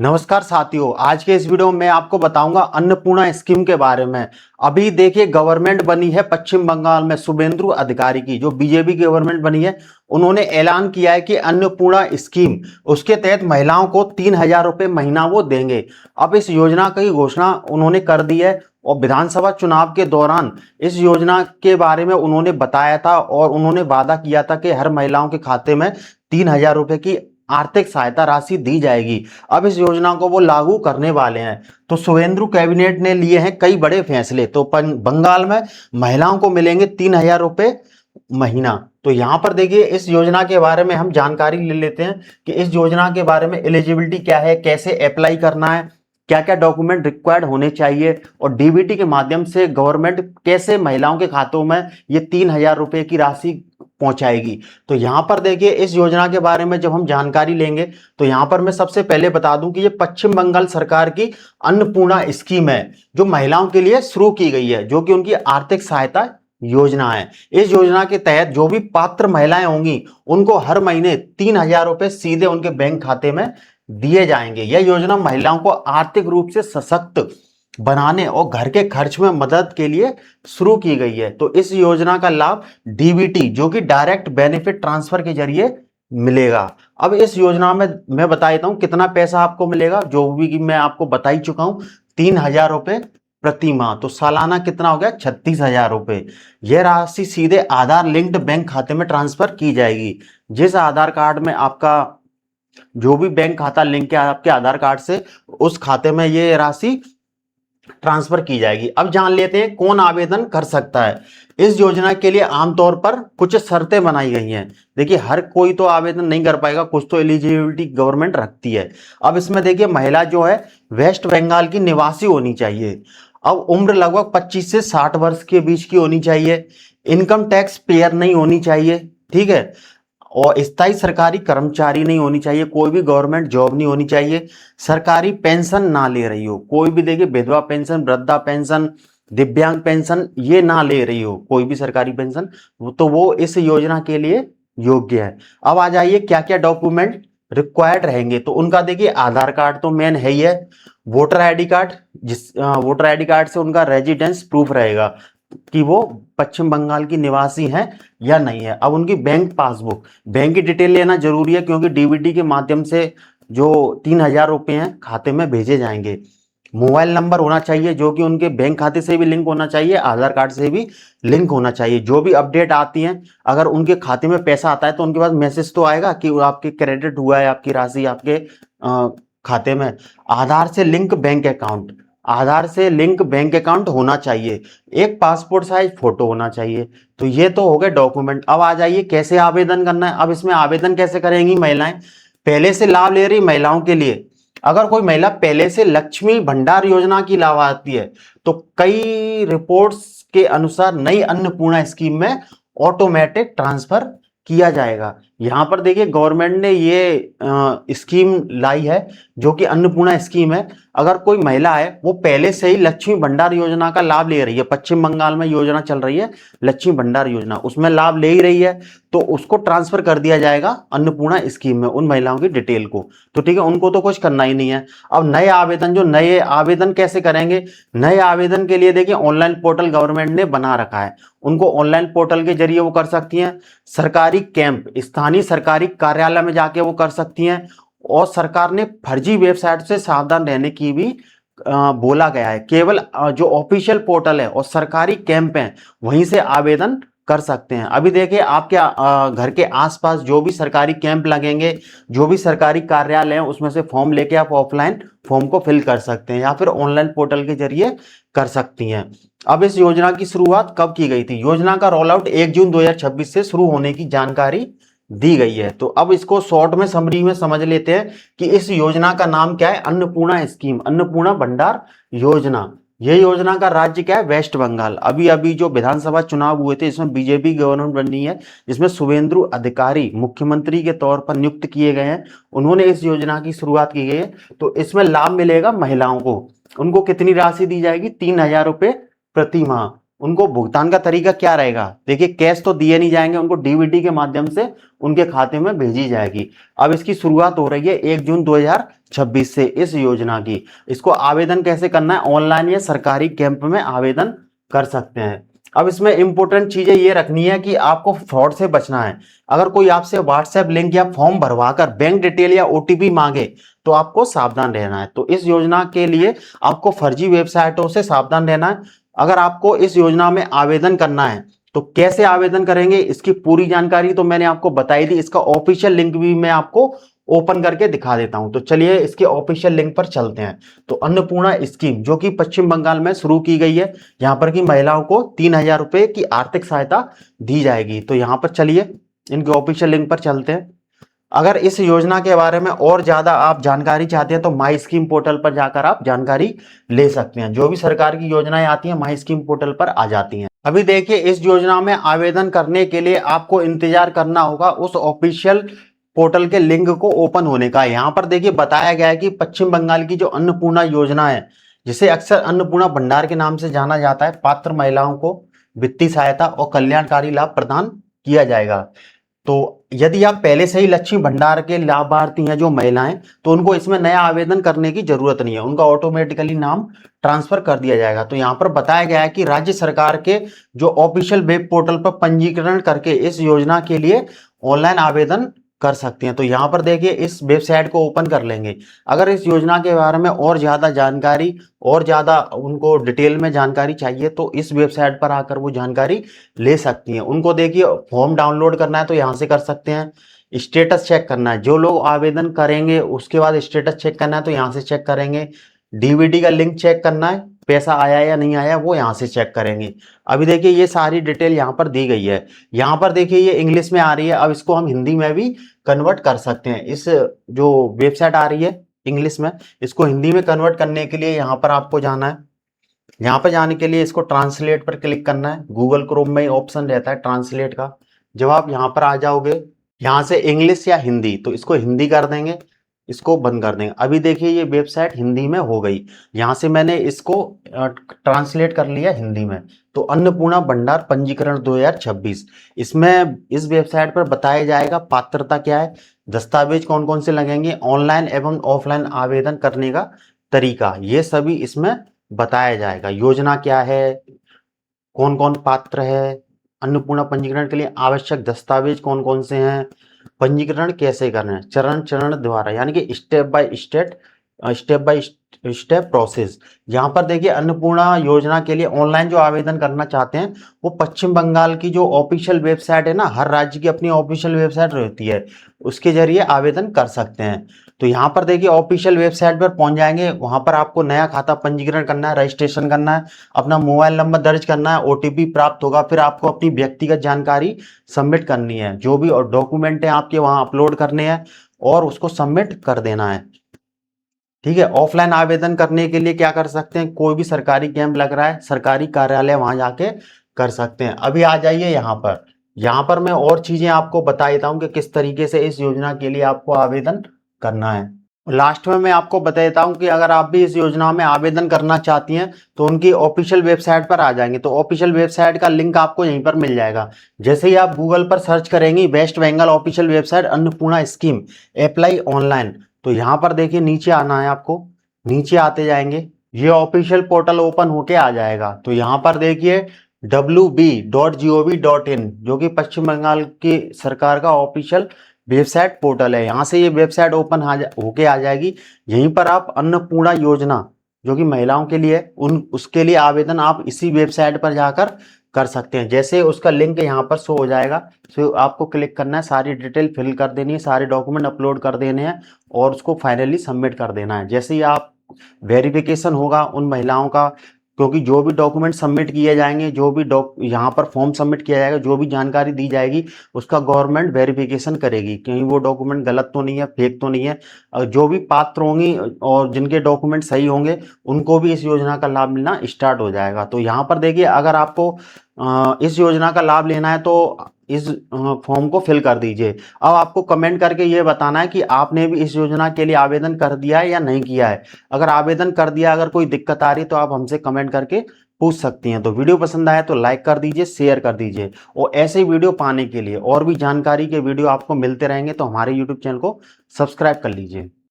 नमस्कार साथियों, आज के इस वीडियो में मैं आपको बताऊंगा अन्नपूर्णा स्कीम के बारे में। अभी देखिए गवर्नमेंट बनी है पश्चिम बंगाल में शुभेंदु अधिकारी की, जो बीजेपी गवर्नमेंट बनी है। उन्होंने ऐलान किया है कि अन्नपूर्णा स्कीम, उसके तहत महिलाओं को 3,000 रुपये महीना वो देंगे। अब इस योजना की घोषणा उन्होंने कर दी है और विधानसभा चुनाव के दौरान इस योजना के बारे में उन्होंने बताया था और उन्होंने वादा किया था कि हर महिलाओं के खाते में 3,000 रुपये की आर्थिक सहायता राशि दी जाएगी। अब इस योजना को वो लागू करने वाले हैं। तो शुभेंदु कैबिनेट ने लिए हैं कई बड़े फैसले। तो बंगाल में महिलाओं को मिलेंगे 3,000 रुपये महीना। तो यहाँ पर देखिए इस योजना के बारे में हम जानकारी ले लेते हैं कि इस योजना के बारे में एलिजिबिलिटी क्या है, कैसे अप्लाई करना है, क्या क्या डॉक्यूमेंट रिक्वायर्ड होने चाहिए और डीबीटी के माध्यम से गवर्नमेंट कैसे महिलाओं के खातों में ये 3,000 रुपये की राशि पहुंचाएगी। तो यहां पर देखिए इस योजना के बारे में जब हम जानकारी लेंगे तो यहां पर मैं सबसे पहले बता दूं कि ये पश्चिम बंगाल सरकार की अन्नपूर्णा स्कीम है, जो महिलाओं के लिए शुरू की गई है, जो कि उनकी आर्थिक सहायता योजना है। इस योजना के तहत जो भी पात्र महिलाएं होंगी उनको हर महीने 3,000 रुपये सीधे उनके बैंक खाते में दिए जाएंगे। यह योजना महिलाओं को आर्थिक रूप से सशक्त बनाने और घर के खर्च में मदद के लिए शुरू की गई है। तो इस योजना का लाभ डीबीटी, जो कि डायरेक्ट बेनिफिट ट्रांसफर के जरिए मिलेगा। अब इस योजना में मैं बता देता हूं कितना पैसा आपको मिलेगा, जो भी मैं आपको बता ही चुका हूं, 3,000 रुपये प्रति माह। तो सालाना कितना हो गया, 36,000 रुपये। यह राशि सीधे आधार लिंक्ड बैंक खाते में ट्रांसफर की जाएगी। जिस आधार कार्ड में आपका जो भी बैंक खाता लिंक है आपके आधार कार्ड से, उस खाते में ये राशि ट्रांसफर की जाएगी। अब जान लेते हैं कौन आवेदन कर सकता है। इस योजना के लिए आमतौर पर कुछ शर्तें बनाई गई हैं। देखिए हर कोई तो आवेदन नहीं कर पाएगा, कुछ तो एलिजिबिलिटी गवर्नमेंट रखती है। अब इसमें देखिए महिला जो है वेस्ट बंगाल की निवासी होनी चाहिए। अब उम्र लगभग 25 से 60 वर्ष के बीच की होनी चाहिए। इनकम टैक्स पेयर नहीं होनी चाहिए, ठीक है। और स्थायी सरकारी कर्मचारी नहीं होनी चाहिए, कोई भी गवर्नमेंट जॉब नहीं होनी चाहिए। सरकारी पेंशन ना ले रही हो, कोई भी देखिए विधवा पेंशन, वृद्धा पेंशन, दिव्यांग पेंशन ये ना ले रही हो, कोई भी सरकारी पेंशन, तो वो इस योजना के लिए योग्य है। अब आ जाइए क्या क्या डॉक्यूमेंट रिक्वायर्ड रहेंगे। तो उनका देखिए आधार कार्ड तो मेन है ही है, वोटर आईडी कार्ड, जिस वोटर आईडी कार्ड से उनका रेजिडेंस प्रूफ रहेगा कि वो पश्चिम बंगाल की निवासी हैं या नहीं है। अब उनकी बैंक पासबुक, बैंक की डिटेल लेना जरूरी है, क्योंकि डीबीटी के माध्यम से जो 3,000 रुपये हैं खाते में भेजे जाएंगे। मोबाइल नंबर होना चाहिए जो कि उनके बैंक खाते से भी लिंक होना चाहिए, आधार कार्ड से भी लिंक होना चाहिए। जो भी अपडेट आती है, अगर उनके खाते में पैसा आता है तो उनके पास मैसेज तो आएगा कि आपके क्रेडिट हुआ है, आपकी राशि आपके खाते में। आधार से लिंक बैंक अकाउंट, आधार से लिंक बैंक अकाउंट होना चाहिए। एक पासपोर्ट साइज फोटो होना चाहिए। तो ये तो हो गए डॉक्यूमेंट। अब आ जाइए कैसे आवेदन करना है। अब इसमें आवेदन कैसे करेंगी महिलाएं, पहले से लाभ ले रही महिलाओं के लिए, अगर कोई महिला पहले से लक्ष्मी भंडार योजना की लाभार्थी है तो कई रिपोर्ट्स के अनुसार नई अन्नपूर्णा स्कीम में ऑटोमेटिक ट्रांसफर किया जाएगा। यहां पर देखिए गवर्नमेंट ने ये स्कीम लाई है जो कि अन्नपूर्णा स्कीम है। अगर कोई महिला है वो पहले से ही लक्ष्मी भंडार योजना का लाभ ले रही है, पश्चिम बंगाल में योजना चल रही है लक्ष्मी भंडार योजना, उसमें लाभ ले ही रही है, तो उसको ट्रांसफर कर दिया जाएगा अन्नपूर्णा स्कीम में उन महिलाओं की डिटेल को। तो ठीक है, उनको तो कुछ करना ही नहीं है। अब नए आवेदन, जो नए आवेदन कैसे करेंगे, नए आवेदन के लिए देखिए ऑनलाइन पोर्टल गवर्नमेंट ने बना रखा है, उनको ऑनलाइन पोर्टल के जरिए वो कर सकती हैं। सरकारी कैंप, स्थानीय सरकारी कार्यालय में जाके वो कर सकती हैं। और सरकार ने फर्जी वेबसाइट से सावधान रहने की भी बोला गया है। केवल जो ऑफिशियल पोर्टल है और सरकारी कैंप हैं वहीं से आवेदन कर सकते हैं। अभी देखिए आपके घर के आसपास जो भी सरकारी कैंप लगेंगे, जो भी सरकारी कार्यालय हैं, उसमें से फॉर्म लेके आप ऑफलाइन फॉर्म को फिल कर सकते हैं या फिर ऑनलाइन पोर्टल के जरिए कर सकती हैं। अब इस योजना की शुरुआत कब की गई थी, योजना का रोल आउट 1 जून 2026 से शुरू होने की जानकारी दी गई है। तो अब इसको शॉर्ट में समरी में समझ लेते हैं कि इस योजना का नाम क्या है, अन्नपूर्णा स्कीम, अन्नपूर्णा भंडार योजना। यह योजना का राज्य क्या है, वेस्ट बंगाल। अभी अभी जो विधानसभा चुनाव हुए थे इसमें बीजेपी गवर्नमेंट बनी है, जिसमें शुभेंदु अधिकारी मुख्यमंत्री के तौर पर नियुक्त किए गए हैं। उन्होंने इस योजना की शुरुआत की गई है। तो इसमें लाभ मिलेगा महिलाओं को, उनको कितनी राशि दी जाएगी, 3,000 रुपये प्रति माह। उनको भुगतान का तरीका क्या रहेगा? देखिए, कैश तो दिए नहीं जाएंगे, उनको डीबीटी के माध्यम से उनके खाते में भेजी जाएगी। अब इसकी शुरुआत हो रही है 1 जून 2026 से इस योजना की। इसको आवेदन कैसे करना है? ऑनलाइन या सरकारी कैंप में आवेदन कर सकते हैं। अब इसमें इंपॉर्टेंट चीजें ये रखनी है कि आपको फ्रॉड से बचना है। अगर कोई आपसे व्हाट्सएप लिंक या फॉर्म भरवाकर बैंक डिटेल या ओटीपी मांगे तो आपको सावधान रहना है। तो इस योजना के लिए आपको फर्जी वेबसाइटों से सावधान रहना है। अगर आपको इस योजना में आवेदन करना है तो कैसे आवेदन करेंगे, इसकी पूरी जानकारी तो मैंने आपको बताई दी। इसका ऑफिशियल लिंक भी मैं आपको ओपन करके दिखा देता हूं। तो चलिए इसके ऑफिशियल लिंक पर चलते हैं। तो अन्नपूर्णा स्कीम जो कि पश्चिम बंगाल में शुरू की गई है, यहां पर की महिलाओं को 3,000 रुपए की आर्थिक सहायता दी जाएगी। तो यहां पर चलिए इनके ऑफिशियल लिंक पर चलते हैं। अगर इस योजना के बारे में और ज्यादा आप जानकारी चाहते हैं तो माई स्कीम पोर्टल पर जाकर आप जानकारी ले सकते हैं। जो भी सरकार की योजनाएं आती हैं माई स्कीम पोर्टल पर आ जाती हैं। अभी देखिए, इस योजना में आवेदन करने के लिए आपको इंतजार करना होगा उस ऑफिशियल पोर्टल के लिंक को ओपन होने का। यहाँ पर देखिए बताया गया है कि पश्चिम बंगाल की जो अन्नपूर्णा योजना है, जिसे अक्सर अन्नपूर्णा भंडार के नाम से जाना जाता है, पात्र महिलाओं को वित्तीय सहायता और कल्याणकारी लाभ प्रदान किया जाएगा। तो यदि आप पहले से ही लक्ष्मी भंडार के लाभार्थी हैं जो महिलाएं, तो उनको इसमें नया आवेदन करने की जरूरत नहीं है, उनका ऑटोमेटिकली नाम ट्रांसफर कर दिया जाएगा। तो यहाँ पर बताया गया है कि राज्य सरकार के जो ऑफिशियल वेब पोर्टल पर पंजीकरण करके इस योजना के लिए ऑनलाइन आवेदन कर सकते हैं। तो यहाँ पर देखिए इस वेबसाइट को ओपन कर लेंगे। अगर इस योजना के बारे में और ज्यादा जानकारी और ज्यादा उनको डिटेल में जानकारी चाहिए तो इस वेबसाइट पर आकर वो जानकारी ले सकती हैं। उनको देखिए फॉर्म डाउनलोड करना है तो यहाँ से कर सकते हैं। स्टेटस चेक करना है, जो लोग आवेदन करेंगे उसके बाद स्टेटस चेक करना है तो यहाँ से चेक करेंगे। डीबीटी का लिंक चेक करना है, पैसा आया या नहीं आया वो यहाँ से चेक करेंगे। अभी देखिए ये सारी डिटेल यहाँ पर दी गई है। यहाँ पर देखिए ये इंग्लिश में आ रही है, अब इसको हम हिंदी में भी कन्वर्ट कर सकते हैं। इस जो वेबसाइट आ रही है इंग्लिश में, इसको हिंदी में कन्वर्ट करने के लिए यहाँ पर आपको जाना है। यहाँ पर जाने के लिए इसको ट्रांसलेट पर क्लिक करना है। गूगल क्रोम में ऑप्शन रहता है ट्रांसलेट का। जब आप यहाँ पर आ जाओगे, यहाँ से इंग्लिश या हिंदी, तो इसको हिंदी कर देंगे, इसको बंद कर देंगे। अभी देखिए ये वेबसाइट हिंदी में हो गई। यहाँ से मैंने इसको ट्रांसलेट कर लिया हिंदी में। तो अन्नपूर्णा भंडार पंजीकरण 2026, इसमें इस वेबसाइट पर बताया जाएगा पात्रता क्या है, दस्तावेज कौन कौन से लगेंगे, ऑनलाइन एवं ऑफलाइन आवेदन करने का तरीका, ये सभी इसमें बताया जाएगा। योजना क्या है, कौन कौन पात्र है, अन्नपूर्णा पंजीकरण के लिए आवश्यक दस्तावेज कौन कौन से हैं, पंजीकरण कैसे करना है, चरण चरण द्वारा, यानी कि स्टेप बाय स्टेप प्रोसेस। यहाँ पर देखिए अन्नपूर्णा योजना के लिए ऑनलाइन जो आवेदन करना चाहते हैं वो पश्चिम बंगाल की जो ऑफिशियल वेबसाइट है ना, हर राज्य की अपनी ऑफिशियल वेबसाइट रहती है, उसके जरिए आवेदन कर सकते हैं। तो यहाँ पर देखिए ऑफिशियल वेबसाइट पर पहुंच जाएंगे, वहां पर आपको नया खाता पंजीकरण करना है, रजिस्ट्रेशन करना है, अपना मोबाइल नंबर दर्ज करना है, ओटीपी प्राप्त होगा, फिर आपको अपनी व्यक्तिगत जानकारी सबमिट करनी है, जो भी और डॉक्यूमेंट है आपके वहां अपलोड करने हैं और उसको सबमिट कर देना है। ठीक है। ऑफलाइन आवेदन करने के लिए क्या कर सकते हैं, कोई भी सरकारी कैंप लग रहा है, सरकारी कार्यालय, वहां जाके कर सकते हैं। अभी आ जाइए यहाँ पर मैं और चीजें आपको बता देता हूँ कि किस तरीके से इस योजना के लिए आपको आवेदन करना है। लास्ट में मैं आपको बता देता हूं कि अगर आप भी इस योजना में आवेदन करना चाहती हैं तो उनकी ऑफिशियल वेबसाइट पर आ जाएंगे। तो ऑफिशियल वेबसाइट का लिंक आपको यहीं पर मिल जाएगा। जैसे ही आप गूगल पर सर्च करेंगी West Bengal official website Annapurna scheme apply online, तो यहाँ पर देखिए नीचे आना है आपको, नीचे आते जाएंगे, ये ऑफिशियल पोर्टल ओपन होके आ जाएगा। तो यहाँ पर देखिए wb.gov.in जो कि पश्चिम बंगाल की सरकार का ऑफिशियल वेबसाइट पोर्टल है। यहाँ से ये वेबसाइट ओपन होके आ जाएगी। यहीं पर आप अन्नपूर्णा योजना जो कि महिलाओं के लिए उसके लिए आवेदन आप इसी वेबसाइट पर जाकर कर सकते हैं। जैसे उसका लिंक यहाँ पर शो हो जाएगा, तो आपको क्लिक करना है, सारी डिटेल फिल कर देनी है, सारे डॉक्यूमेंट अपलोड कर देने हैं और उसको फाइनली सबमिट कर देना है। जैसे ही आप वेरिफिकेशन होगा उन महिलाओं का, क्योंकि जो भी डॉक्यूमेंट सबमिट किए जाएंगे, जो भी यहाँ पर फॉर्म सबमिट किया जाएगा, जो भी जानकारी दी जाएगी उसका गवर्नमेंट वेरिफिकेशन करेगी कहीं वो डॉक्यूमेंट गलत तो नहीं है, फेक तो नहीं है। जो भी पात्र होंगी और जिनके डॉक्यूमेंट सही होंगे उनको भी इस योजना का लाभ मिलना स्टार्ट हो जाएगा। तो यहाँ पर देखिए अगर आपको इस योजना का लाभ लेना है तो इस फॉर्म को फिल कर दीजिए। अब आपको कमेंट करके ये बताना है कि आपने भी इस योजना के लिए आवेदन कर दिया है या नहीं किया है। अगर आवेदन कर दिया, अगर कोई दिक्कत आ रही तो आप हमसे कमेंट करके पूछ सकती हैं। तो वीडियो पसंद आया तो लाइक कर दीजिए, शेयर कर दीजिए, और ऐसे ही वीडियो पाने के लिए और भी जानकारी के वीडियो आपको मिलते रहेंगे तो हमारे यूट्यूब चैनल को सब्सक्राइब कर लीजिए।